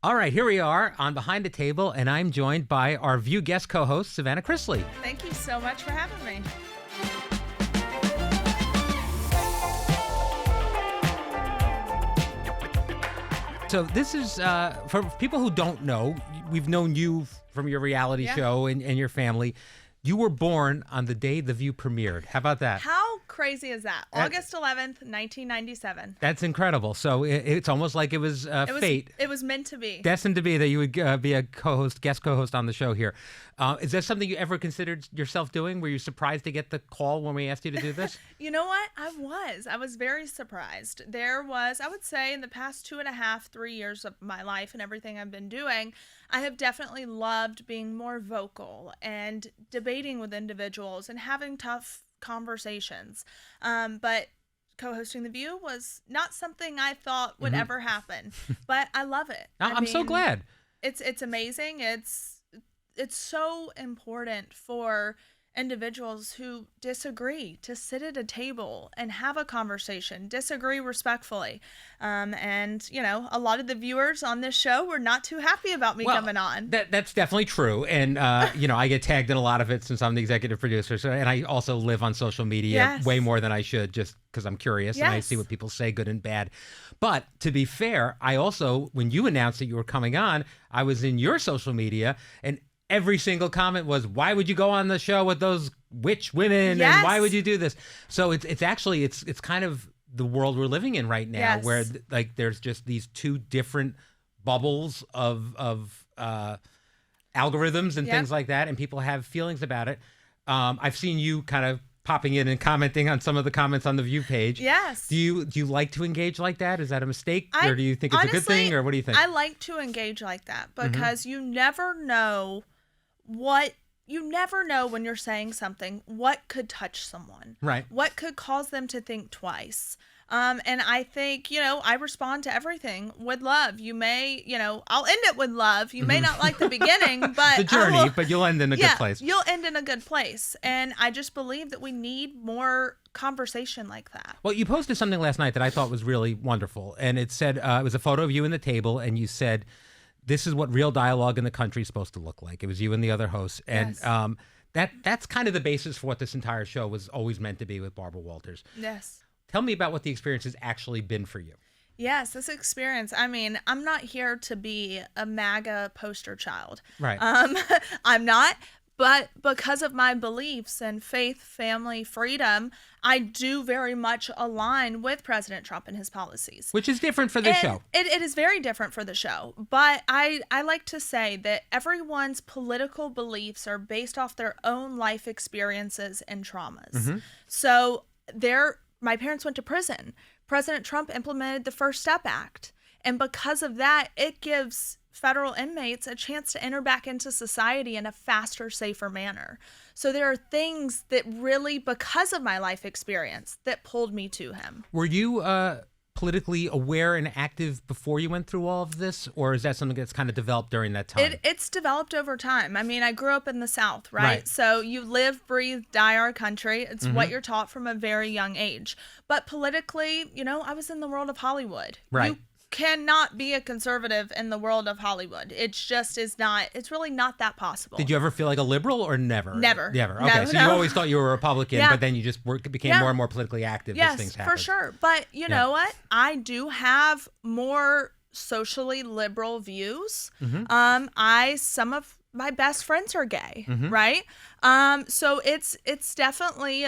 All right, here we are on Behind the Table, and I'm joined by our View guest co-host, Savannah Chrisley. Thank you so much for having me. So this is, for people who don't know, we've known you from your reality show and your family. You were born on the day The View premiered. How about that? How crazy is that? August 11th, 1997. That's incredible. So it's almost like it was fate. It was meant to be. Destined to be that you would be a guest co-host on the show here. Is that something you ever considered yourself doing? Were you surprised to get the call when we asked you to do this? You know what? I was very surprised. There was, I would say, in the past 2.5, 3 years of my life and everything I've been doing, I have definitely loved being more vocal and debating with individuals and having tough conversations. But co-hosting The View was not something I thought would ever happen, but I love it. I'm so glad. It's amazing. It's so important for individuals who disagree to sit at a table and have a conversation, disagree respectfully. And, you know, a lot of the viewers on this show were not too happy about me coming on. That's definitely true. And, you know, I get tagged in a lot of it since I'm the executive producer. So, and I also live on social media way more than I should just because I'm curious and I see what people say, good and bad. But to be fair, I also, when you announced that you were coming on, I was in your social media and every single comment was, why would you go on the show with those witch women? And why would you do this? So it's actually, it's kind of the world we're living in right now where like there's just these two different bubbles of algorithms and things like that. And people have feelings about it. I've seen you kind of popping in and commenting on some of the comments on the View page. Yes. Do you like to engage like that? Is that a mistake? Or do you think it's a good thing? Or what do you think? I like to engage like that because you never know when you're saying something, what could touch someone, right? What could cause them to think twice. And I think, you know, I respond to everything with love. You may, you know, I'll end it with love. You may not like the beginning, but the journey, but you'll end in a good place. You'll end in a good place. And I just believe that we need more conversation like that. Well, you posted something last night that I thought was really wonderful. And it said, it was a photo of you in the table. And you said, this is what real dialogue in the country is supposed to look like. It was you and the other hosts. And that's kind of the basis for what this entire show was always meant to be with Barbara Walters. Yes. Tell me about what the experience has actually been for you. Yes, this experience. I mean, I'm not here to be a MAGA poster child. Right. I'm not. But because of my beliefs and faith, family, freedom, I do very much align with President Trump and his policies. Which is different for the show. It is very different for the show. But I like to say that everyone's political beliefs are based off their own life experiences and traumas. So my parents went to prison. President Trump implemented the First Step Act. And because of that, it gives federal inmates a chance to enter back into society in a faster, safer manner. So there are things that really, because of my life experience, that pulled me to him. Were you politically aware and active before you went through all of this? Or is that something that's kind of developed during that time? It's developed over time. I mean, I grew up in the South, right? So you live, breathe, die our country. It's what you're taught from a very young age. But politically, you know, I was in the world of Hollywood. Right. You cannot be a conservative in the world of Hollywood. It's really not that possible. Did you ever feel like a liberal or never? Never. Okay, so you always thought you were a Republican, but then you just became more and more politically active as things happened. Yes, for sure. But you know what? I do have more socially liberal views. Some of my best friends are gay, right? So it's definitely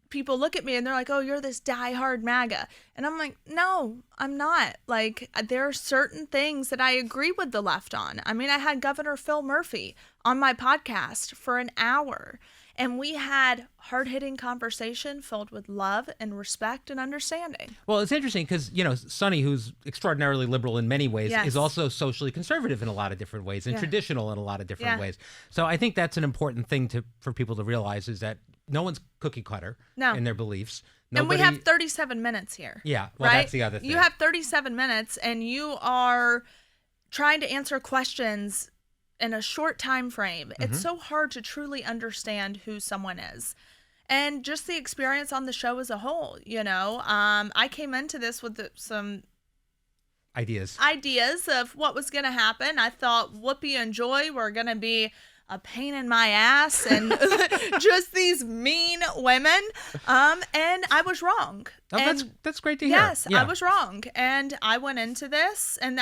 people look at me and they're like, oh, you're this diehard MAGA. And I'm like, no, I'm not. Like, there are certain things that I agree with the left on. I mean, I had Governor Phil Murphy on my podcast for an hour, and we had hard-hitting conversation filled with love and respect and understanding. Well, it's interesting because, you know, Sonny, who's extraordinarily liberal in many ways, is also socially conservative in a lot of different ways and traditional in a lot of different ways. So I think that's an important thing for people to realize is that no one's cookie cutter in their beliefs. And we have 37 minutes here. Yeah, well, that's the other thing. You have 37 minutes and you are trying to answer questions in a short time frame. It's so hard to truly understand who someone is. And just the experience on the show as a whole, you know. I came into this with some ideas of what was going to happen. I thought Whoopi and Joy were going to be a pain in my ass and just these mean women. And I was wrong. Oh, and that's great to hear. Yes, I was wrong. And I went into this, and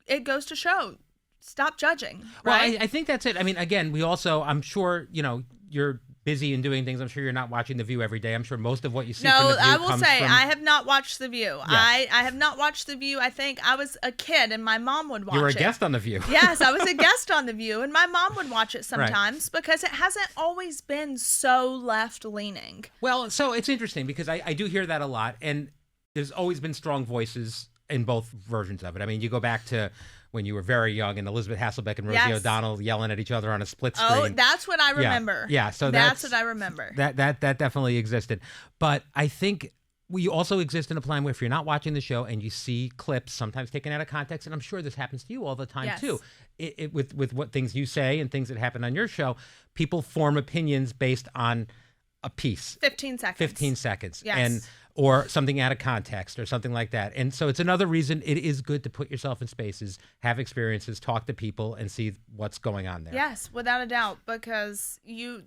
it goes to show, stop judging. Right? Well, I think that's it. I mean, again, I'm sure, you're busy and doing things. I'm sure you're not watching The View every day. I'm sure most of what you see from The View I will say, from... I have not watched The View. Yeah. I have not watched The View. I think I was a kid and my mom would watch it. You were a guest on The View. Yes, I was a guest on The View, and my mom would watch it sometimes because it hasn't always been so left-leaning. Well, so it's interesting because I do hear that a lot, and there's always been strong voices in both versions of it. I mean, you go back to when you were very young and Elizabeth Hasselbeck and Rosie O'Donnell yelling at each other on a split screen. Oh, that's what I remember. Yeah, so that's what I remember. That definitely existed. But I think we also exist in a plan where if you're not watching the show and you see clips, sometimes taken out of context, and I'm sure this happens to you all the time too, with what things you say and things that happen on your show, people form opinions based on a piece. 15 seconds. 15 seconds. Yes. Or something out of context or something like that. And so it's another reason it is good to put yourself in spaces, have experiences, talk to people, and see what's going on there. Yes, without a doubt, because you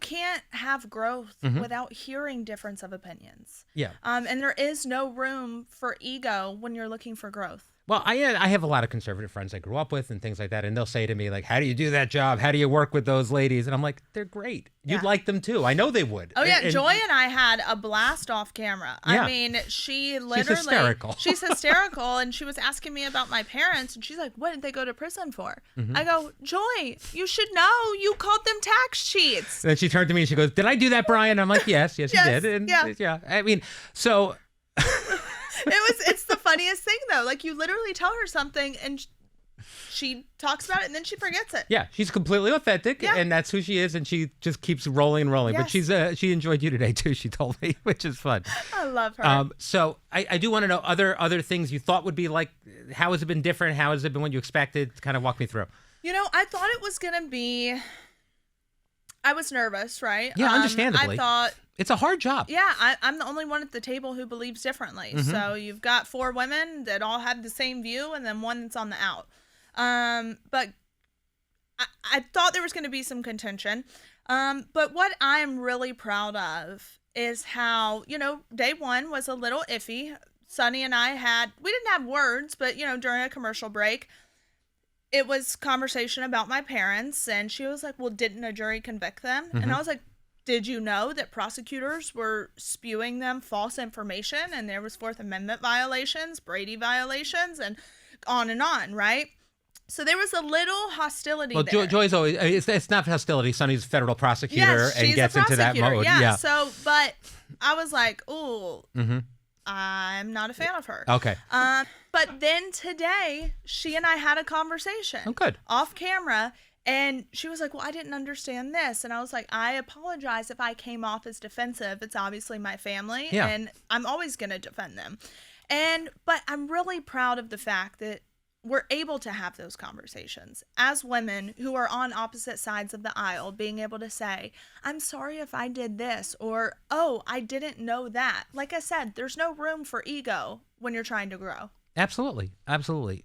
can't have growth without hearing difference of opinions. Yeah. And there is no room for ego when you're looking for growth. Well, I have a lot of conservative friends I grew up with and things like that, and they'll say to me, like, how do you do that job? How do you work with those ladies? And I'm like, they're great. You'd like them too. I know they would. Oh, yeah. Joy and I had a blast off camera. Yeah. I mean, she literally... She's hysterical. She's hysterical, and she was asking me about my parents, and she's like, what did they go to prison for? I go, Joy, you should know. You called them tax cheats. And then she turned to me and she goes, did I do that, Brian? I'm like, yes, you did. And yeah. I mean, so... It's the funniest thing though. Like you literally tell her something and she talks about it and then she forgets it. Yeah, she's completely authentic and that's who she is, and she just keeps rolling and rolling. Yes. But she enjoyed you today too, she told me, which is fun. I love her. So I do want to know other things you thought would be like. How has it been different? How has it been what you expected? Kind of walk me through. I thought it was gonna be. I was nervous, right? Yeah, understandably. I thought. It's a hard job. Yeah, I'm the only one at the table who believes differently. So you've got 4 women that all have the same view and then one that's on the out. But I thought there was going to be some contention. But what I'm really proud of is how, day one was a little iffy. Sunny and I we didn't have words, but, during a commercial break, it was conversation about my parents. And she was like, well, didn't a jury convict them? And I was like, did you know that prosecutors were spewing them false information and there was Fourth Amendment violations, Brady violations, and on, right? So there was a little hostility there. Well, Joy's always, it's not hostility. Sonny's a federal prosecutor and gets into that mode. Yeah. So, but I was like, ooh, I'm not a fan of her. Okay. But then today, she and I had a conversation. Oh, good. Off camera. And she was like, well, I didn't understand this. And I was like, I apologize if I came off as defensive. It's obviously my family. Yeah. And I'm always going to defend them. But I'm really proud of the fact that we're able to have those conversations as women who are on opposite sides of the aisle, being able to say, I'm sorry if I did this, or, oh, I didn't know that. Like I said, there's no room for ego when you're trying to grow. Absolutely.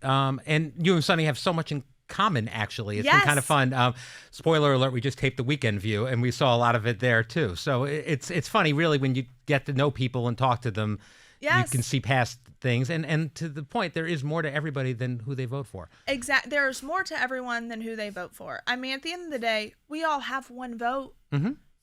And you and Sonny have so much in common, actually. It's been kind of fun. Spoiler alert, we just taped the Weekend View and we saw a lot of it there too. So it's funny, really, when you get to know people and talk to them, you can see past things. And to the point, there is more to everybody than who they vote for. Exactly. There's more to everyone than who they vote for. I mean, at the end of the day, we all have one vote.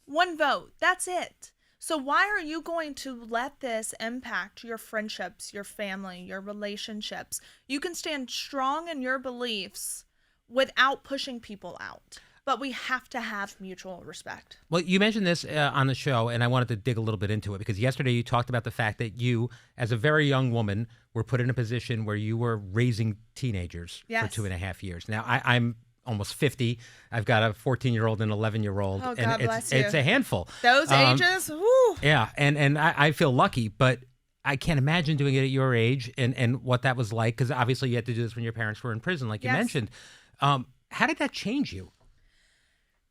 One vote. That's it. So why are you going to let this impact your friendships, your family, your relationships? You can stand strong in your beliefs without pushing people out. But we have to have mutual respect. Well, you mentioned this on the show, and I wanted to dig a little bit into it, because yesterday you talked about the fact that you, as a very young woman, were put in a position where you were raising teenagers for 2.5 years. Now, I'm almost 50. I've got a 14-year-old and 11-year-old. Oh, and God bless you. It's a handful. Those ages, whoo. Yeah, and I feel lucky, but I can't imagine doing it at your age and what that was like, because obviously you had to do this when your parents were in prison, like you mentioned. How did that change you?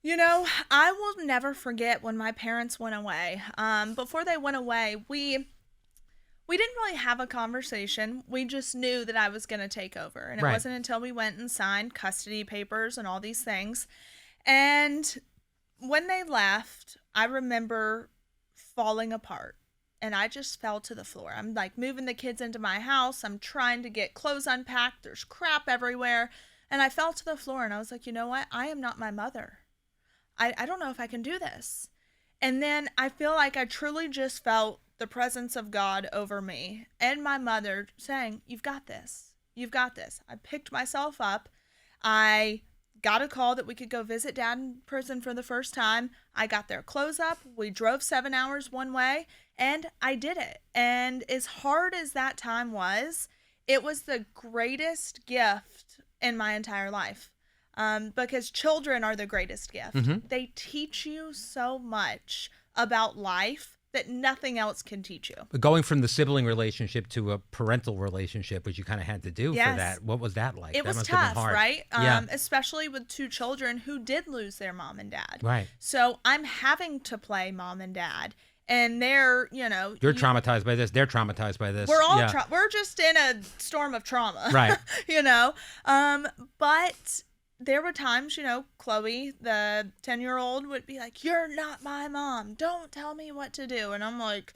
I will never forget when my parents went away. Before they went away, we We didn't really have a conversation. We just knew that I was going to take over. And it wasn't until we went and signed custody papers and all these things. And when they left, I remember falling apart. And I just fell to the floor. I'm like moving the kids into my house. I'm trying to get clothes unpacked. There's crap everywhere. And I fell to the floor and I was like, you know what? I am not my mother. I don't know if I can do this. And then I feel like I truly just felt the presence of God over me and my mother saying, you've got this. You've got this. I picked myself up. I got a call that we could go visit Dad in prison for the first time. I got their clothes up. We drove 7 hours one way and I did it. And as hard as that time was, it was the greatest gift in my entire life. Because children are the greatest gift. Mm-hmm. They teach you so much about life that nothing else can teach you. But going from the sibling relationship to a parental relationship, which you kind of had to do for that, what was that like? It was tough, right? Especially with 2 children who did lose their mom and dad. Right. So I'm having to play mom and dad. And they're, You're traumatized by this. They're traumatized by this. We're all, we're just in a storm of trauma. Right. But there were times, Chloe, the 10-year-old, would be like, you're not my mom. Don't tell me what to do. And I'm like,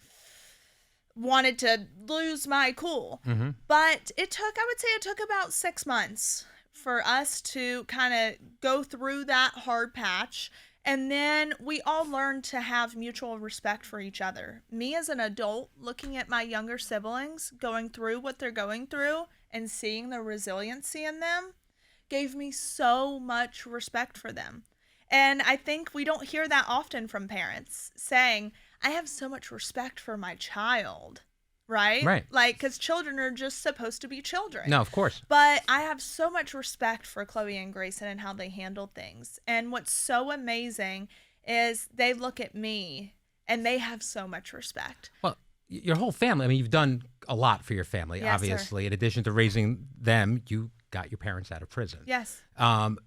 wanted to lose my cool. Mm-hmm. But I would say it took about 6 months for us to kind of go through that hard patch. And then we all learned to have mutual respect for each other. Me as an adult, looking at my younger siblings, going through what they're going through and seeing the resiliency in them, gave me so much respect for them. And I think we don't hear that often from parents saying, I have so much respect for my child, right? Right. Like, because children are just supposed to be children. No, of course. But I have so much respect for Chloe and Grayson and how they handled things. And what's so amazing is they look at me and they have so much respect. Well, your whole family, I mean, you've done a lot for your family, yes, obviously. Sir. In addition to raising them, you got your parents out of prison. Yes.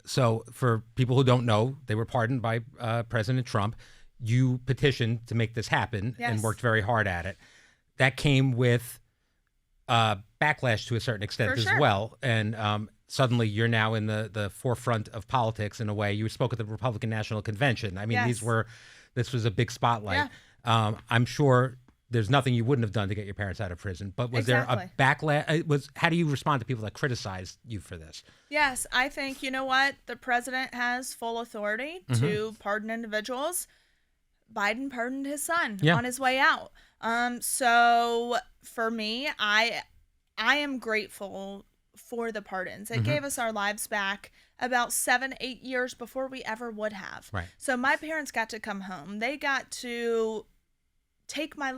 So for people who don't know, they were pardoned by President Trump. You petitioned to make this happen and worked very hard at it. That came with backlash to a certain extent as well. And suddenly you're now in the forefront of politics in a way. You spoke at the Republican National Convention. I mean, this was a big spotlight. Yeah. I'm sure there's nothing you wouldn't have done to get your parents out of prison. But was there a backlash? How do you respond to people that criticize you for this? Yes, I think, you know what? The president has full authority to pardon individuals. Biden pardoned his son on his way out. So for me, I am grateful for the pardons. It gave us our lives back about 7-8 years before we ever would have. Right. So my parents got to come home. They got to with my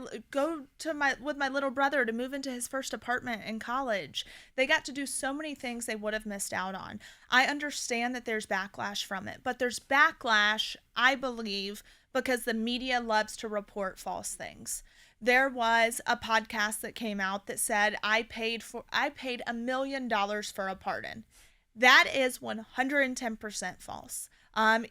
little brother to move into his first apartment in college. They got to do so many things they would have missed out on. I understand that there's backlash from it, but there's backlash, I believe, because the media loves to report false things. There was a podcast that came out that said I paid $1 million for a pardon. That is 110% false.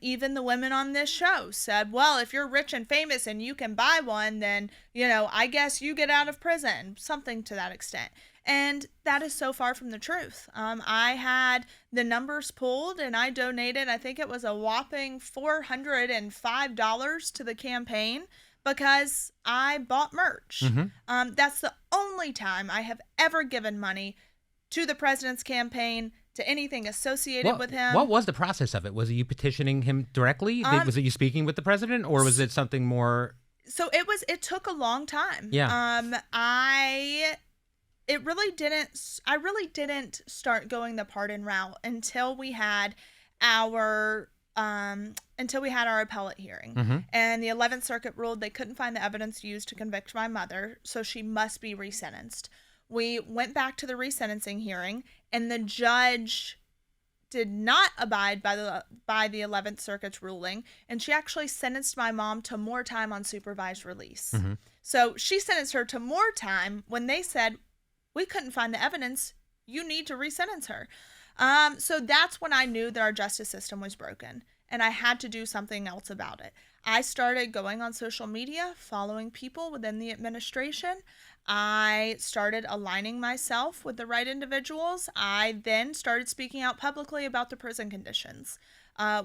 Even the women on this show said, well, if you're rich and famous and you can buy one, then, I guess you get out of prison, something to that extent. And that is so far from the truth. I had the numbers pulled and I donated, I think it was a whopping $405 to the campaign because I bought merch. Mm-hmm. That's the only time I have ever given money to the president's campaign, to anything associated with him. What was the process of it? Was it you petitioning him directly? Was it you speaking with the president, or was it something more? So it took a long time. Yeah. I really didn't start going the pardon route until we had our appellate hearing. Mm-hmm. And the 11th Circuit ruled they couldn't find the evidence used to convict my mother, so she must be resentenced. We went back to the resentencing hearing, and the judge did not abide by the 11th Circuit's ruling, and she actually sentenced my mom to more time on supervised release. Mm-hmm. So she sentenced her to more time when they said, we couldn't find the evidence, you need to resentence her. So that's when I knew that our justice system was broken, and I had to do something else about it. I started going on social media, following people within the administration. I started aligning myself with the right individuals. I then started speaking out publicly about the prison conditions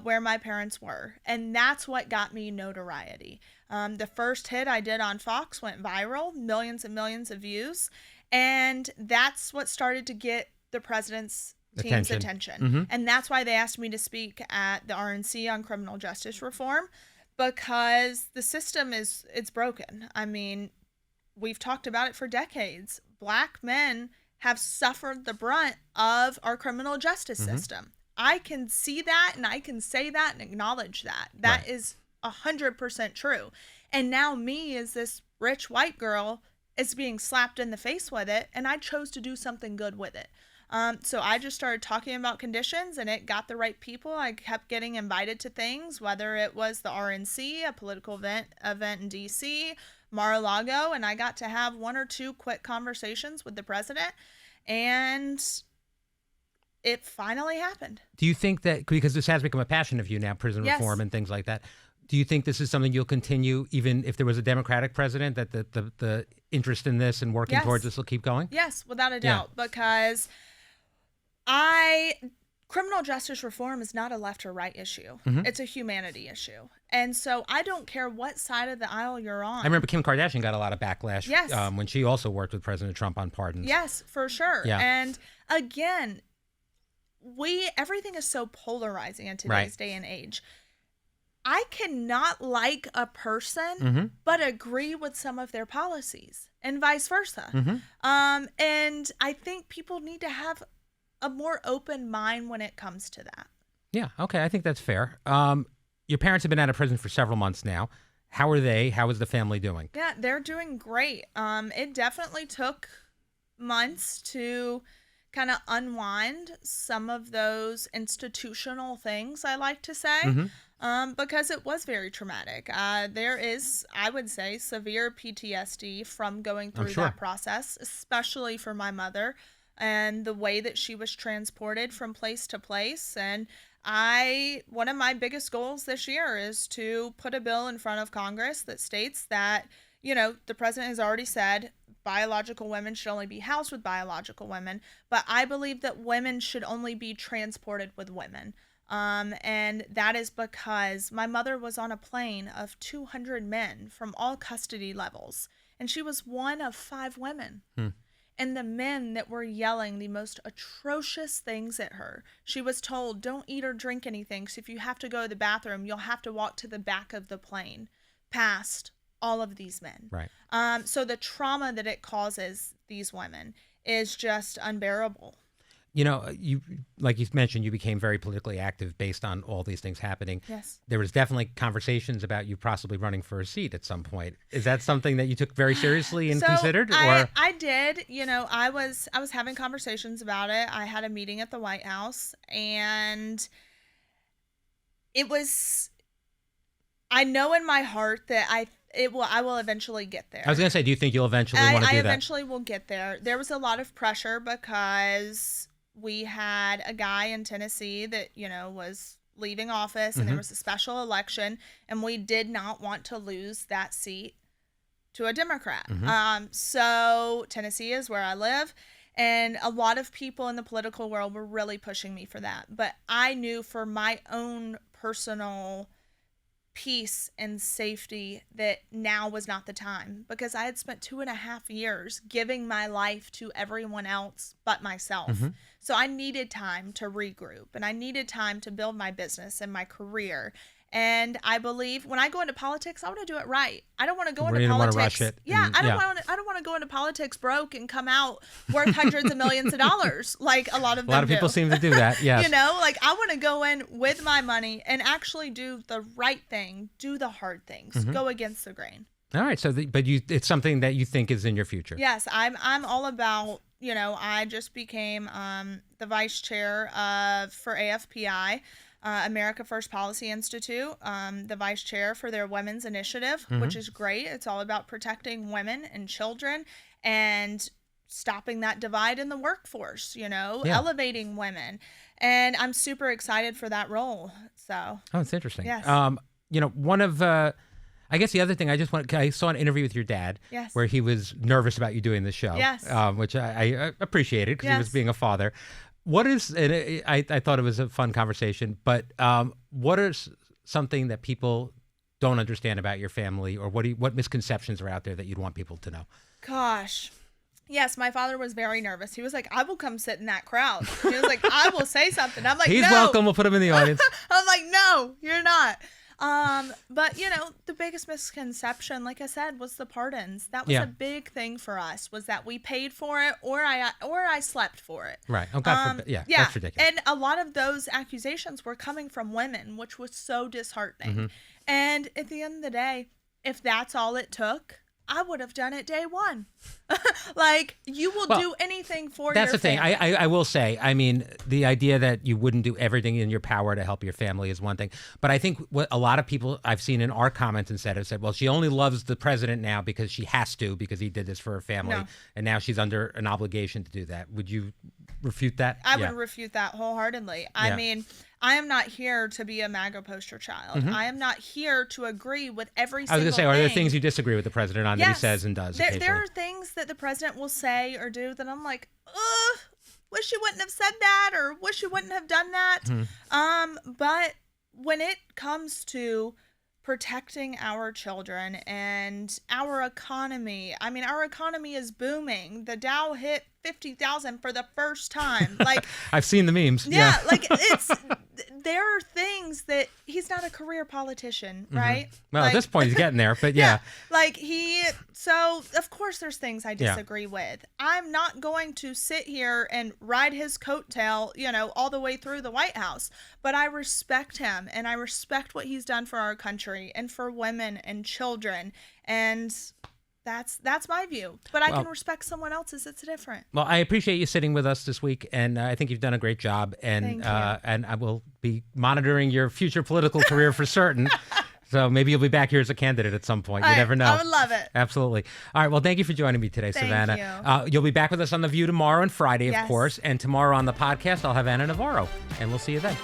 where my parents were. And that's what got me notoriety. The first hit I did on Fox went viral, millions and millions of views. And that's what started to get the president's team's attention. Mm-hmm. And that's why they asked me to speak at the RNC on criminal justice reform, because the system it's broken. I mean, we've talked about it for decades. Black men have suffered the brunt of our criminal justice system. I can see that, and I can say that and acknowledge that. That is 100% true. And now me, as this rich white girl, is being slapped in the face with it, and I chose to do something good with it. So I just started talking about conditions, and it got the right people. I kept getting invited to things, whether it was the RNC, a political event in DC, Mar-a-Lago, and I got to have 1 or 2 quick conversations with the president, and it finally happened. Do you think that, because this has become a passion of you now, prison reform and things like that, do you think this is something you'll continue even if there was a Democratic president, that the interest in this and working towards this will keep going? Yes, without a doubt, because criminal justice reform is not a left or right issue. It's a humanity issue. And so I don't care what side of the aisle you're on. I remember Kim Kardashian got a lot of backlash when she also worked with President Trump on pardons. Yes, for sure. Yeah. And again, everything is so polarizing in today's day and age. I cannot like a person but agree with some of their policies, and vice versa. And I think people need to have a more open mind when it comes to that. Yeah, okay, I think that's fair. Your parents have been out of prison for several months now. How are they? How is the family doing? Yeah, they're doing great. It definitely took months to kind of unwind some of those institutional things, I like to say, because it was very traumatic. There is, I would say, severe PTSD from going through that process, especially for my mother and the way that she was transported from place to place. And one of my biggest goals this year is to put a bill in front of Congress that states that, the president has already said biological women should only be housed with biological women, but I believe that women should only be transported with women. And that is because my mother was on a plane of 200 men from all custody levels, and she was one of 5 women. And the men that were yelling the most atrocious things at her, she was told, don't eat or drink anything, because if you have to go to the bathroom, you'll have to walk to the back of the plane past all of these men. Right. So the trauma that it causes these women is just unbearable. You, like you mentioned, you became very politically active based on all these things happening. Yes. There was definitely conversations about you possibly running for a seat at some point. Is that something that you took very seriously and considered? I did. I was having conversations about it. I had a meeting at the White House, and I know in my heart that I will eventually get there. I was going to say, do you think you'll eventually want to do that? I eventually will get there. There was a lot of pressure because we had a guy in Tennessee that, was leaving office, and there was a special election, and we did not want to lose that seat to a Democrat. So Tennessee is where I live, and a lot of people in the political world were really pushing me for that. But I knew for my own personal peace and safety that now was not the time, because I had spent 2.5 years giving my life to everyone else but myself. So I needed time to regroup, and I needed time to build my business and my career. And I believe when I go into politics, I want to do it right. I don't want to go into politics. Rush it. Yeah, I don't want to go into politics broke and come out worth hundreds of millions of dollars like a lot of them do. A lot of people seem to do that. Yes. I want to go in with my money and actually do the right thing, do the hard things, go against the grain. All right. So, it's something that you think is in your future. Yes, I'm all about. I just became the vice chair for AFPI. America First Policy Institute, the vice chair for their women's initiative, which is great. It's all about protecting women and children and stopping that divide in the workforce, elevating women. And I'm super excited for that role. So. Oh, it's interesting. Yes. one of I guess the other thing I saw an interview with your dad where he was nervous about you doing the show, which I appreciated because he was being a father. What is, and I thought it was a fun conversation, but what is something that people don't understand about your family, or what misconceptions are out there that you'd want people to know? Gosh. Yes, my father was very nervous. He was like, I will come sit in that crowd. He was like, I will say something. I'm like, he's welcome. We'll put him in the audience. I'm like, no, you're not. But the biggest misconception, like I said, was the pardons. That was a big thing for us, was that we paid for it or I slept for it. Right. Oh, God forbid. Yeah, that's ridiculous. And a lot of those accusations were coming from women, which was so disheartening. And at the end of the day, if that's all it took, I would have done it day one. Like, you will do anything for your family. That's the thing. I will say, I mean, the idea that you wouldn't do everything in your power to help your family is one thing. But I think what a lot of people I've seen in our comments and have said, well, she only loves the president now because she has to, because he did this for her family. No. And now she's under an obligation to do that. Would you refute that? I would refute that wholeheartedly. I mean, I am not here to be a MAGA poster child. I am not here to agree with every single thing. I was going to say, are there things you disagree with the president on that he says and does? There are things that the president will say or do that I'm like, ugh, wish you wouldn't have said that, or wish you wouldn't have done that. But when it comes to protecting our children and our economy, I mean, our economy is booming. The Dow hit 50,000 for the first time. Like, I've seen the memes. Yeah, like there are things that he's not a career politician, right? Well, like, at this point he's getting there, but so of course there's things I disagree with. I'm not going to sit here and ride his coattail, all the way through the White House, but I respect him and I respect what he's done for our country and for women and children, and that's my view. But I can respect someone else's. It's different. Well, I appreciate you sitting with us this week, and I think you've done a great job. And and I will be monitoring your future political career for certain. So maybe you'll be back here as a candidate at some point. You never know. I would love it. Absolutely. All right. Well, thank you for joining me today, Savannah. You'll be back with us on The View tomorrow and Friday, of course. And tomorrow on the podcast, I'll have Anna Navarro. And we'll see you then.